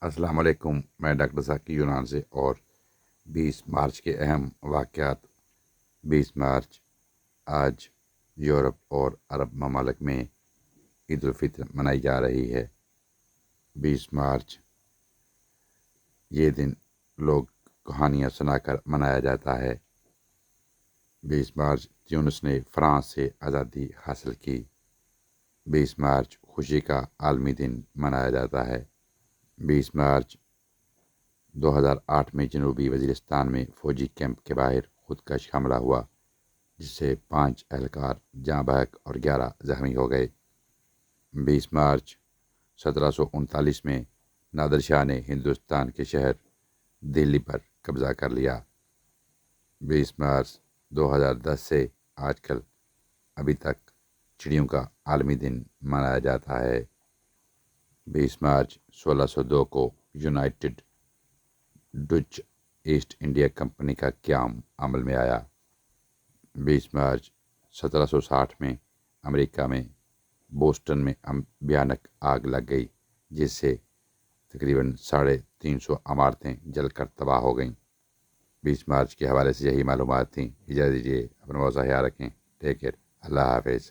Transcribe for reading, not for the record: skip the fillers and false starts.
السلام علیکم، میں ڈاکٹر ذاکر یونان سے، اور 20 مارچ کے اہم واقعات۔ 20 مارچ آج یورپ اور عرب ممالک میں عید الفطر منائی جا رہی ہے۔ 20 مارچ یہ دن لوگ کہانیاں سنا کر منایا جاتا ہے۔ 20 مارچ تیونس نے فرانس سے آزادی حاصل کی۔ 20 مارچ خوشی کا عالمی دن منایا جاتا ہے۔ 20 مارچ 2008 میں جنوبی وزیرستان میں فوجی کیمپ کے باہر خودکش حملہ ہوا، جس سے 5 اہلکار جاں بحق اور 11 زخمی ہو گئے۔ 20 مارچ 1739 میں نادر شاہ نے ہندوستان کے شہر دہلی پر قبضہ کر لیا۔ 20 مارچ 2010 سے آج کل ابھی تک چڑیوں کا عالمی دن منایا جاتا ہے۔ 20 مارچ 1602 کو United Dutch East India company کا قیام عمل میں آیا۔ 20 مارچ 1760 میں امریکہ میں بوسٹن میں بھیانک آگ لگ گئی، جس سے تقریباً 350 عمارتیں جل کر تباہ ہو گئیں۔ 20 مارچ کے حوالے سے یہی معلومات تھیں۔ اجازت دیجیے، اپنا بہت سا خیال رکھیں۔ ٹیک کیئر، اللہ حافظ۔